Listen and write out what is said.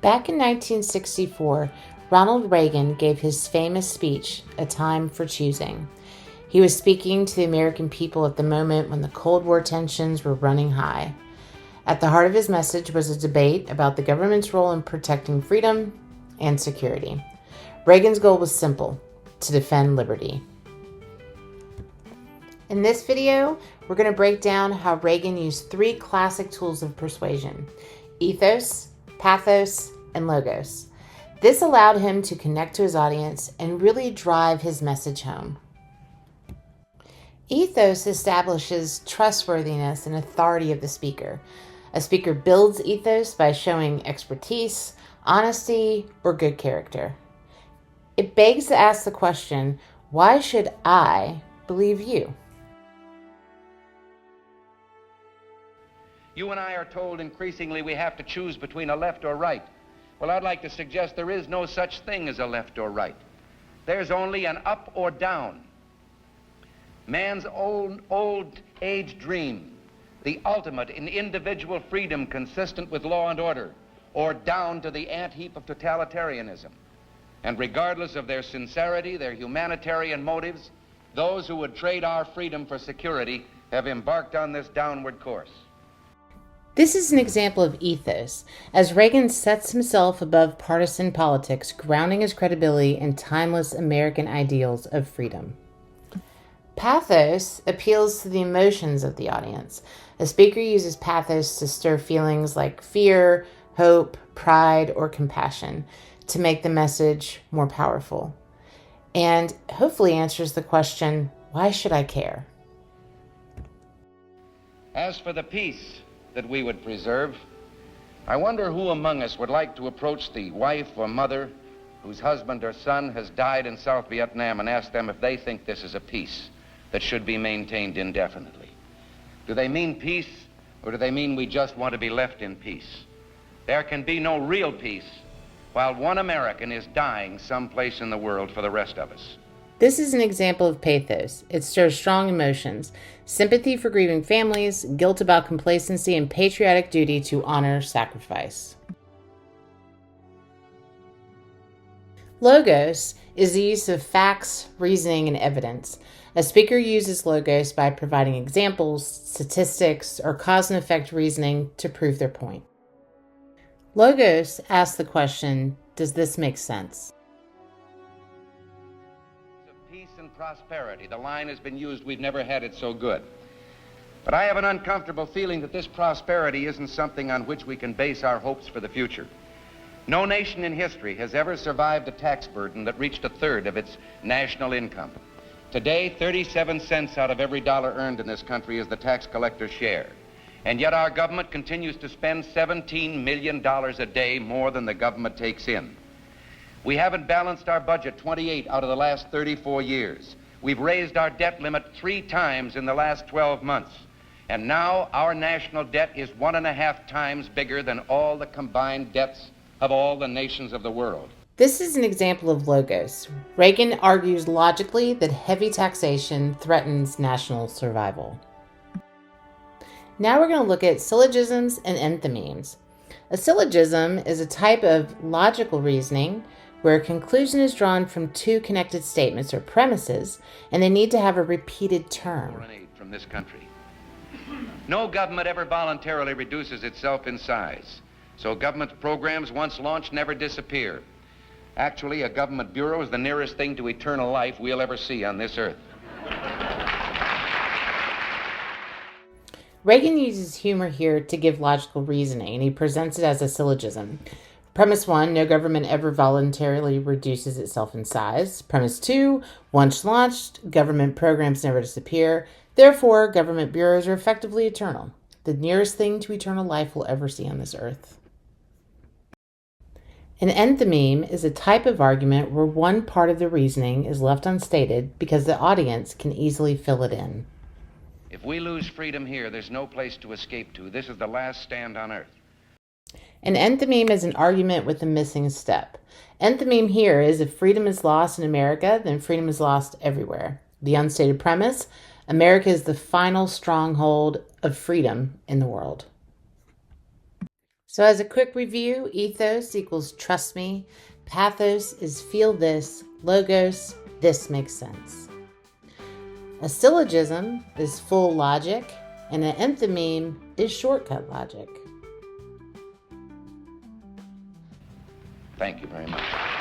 Back in 1964, Ronald Reagan gave his famous speech, A Time for Choosing. He was speaking to the American people at the moment when the Cold War tensions were running high. At the heart of his message was a debate about the government's role in protecting freedom and security. Reagan's goal was simple: to defend liberty. In this video, we're going to break down how Reagan used three classic tools of persuasion: ethos, pathos, and logos. This allowed him to connect to his audience and really drive his message home. Ethos establishes trustworthiness and authority of the speaker. A speaker builds ethos by showing expertise, honesty, or good character. It begs to ask the question, why should I believe you? You and I are told increasingly we have to choose between a left or right. Well, I'd like to suggest there is no such thing as a left or right. There's only an up or down. Man's old age dream, the ultimate in individual freedom consistent with law and order, or down to the ant-heap of totalitarianism. And regardless of their sincerity, their humanitarian motives, those who would trade our freedom for security have embarked on this downward course. This is an example of ethos, as Reagan sets himself above partisan politics, grounding his credibility in timeless American ideals of freedom. Pathos appeals to the emotions of the audience. A speaker uses pathos to stir feelings like fear, hope, pride, or compassion to make the message more powerful, and hopefully answers the question, why should I care? As for the peace that we would preserve, I wonder who among us would like to approach the wife or mother whose husband or son has died in South Vietnam and ask them if they think this is a peace that should be maintained indefinitely. Do they mean peace, or do they mean we just want to be left in peace? There can be no real peace while one American is dying someplace in the world for the rest of us. This is an example of pathos. It stirs strong emotions: sympathy for grieving families, guilt about complacency, and patriotic duty to honor sacrifice. Logos is the use of facts, reasoning, and evidence. A speaker uses logos by providing examples, statistics, or cause and effect reasoning to prove their point. Logos asks the question, does this make sense? Peace and prosperity. The line has been used, we've never had it so good. But I have an uncomfortable feeling that this prosperity isn't something on which we can base our hopes for the future. No nation in history has ever survived a tax burden that reached a third of its national income. Today, 37 cents out of every dollar earned in this country is the tax collector's share. And yet our government continues to spend $17 million a day more than the government takes in. We haven't balanced our budget 28 out of the last 34 years. We've raised our debt limit 3 times in the last 12 months. And now our national debt is 1.5 times bigger than all the combined debts of all the nations of the world. This is an example of logos. Reagan argues logically that heavy taxation threatens national survival. Now we're going to look at syllogisms and enthymemes. A syllogism is a type of logical reasoning where a conclusion is drawn from two connected statements or premises, and they need to have a repeated term. Foreign aid from this country. No government ever voluntarily reduces itself in size, so government programs once launched never disappear. Actually, a government bureau is the nearest thing to eternal life we'll ever see on this earth. Reagan uses humor here to give logical reasoning, and he presents it as a syllogism. Premise 1, no government ever voluntarily reduces itself in size. Premise 2, once launched, government programs never disappear. Therefore, government bureaus are effectively eternal, the nearest thing to eternal life we'll ever see on this earth. An enthymeme is a type of argument where one part of the reasoning is left unstated because the audience can easily fill it in. If we lose freedom here, there's no place to escape to. This is the last stand on earth. An enthymeme is an argument with a missing step. Enthymeme here is if freedom is lost in America, then freedom is lost everywhere. The unstated premise, America is the final stronghold of freedom in the world. So as a quick review, ethos equals trust me, pathos is feel this, logos, this makes sense. A syllogism is full logic, and an enthymeme is shortcut logic. Thank you very much.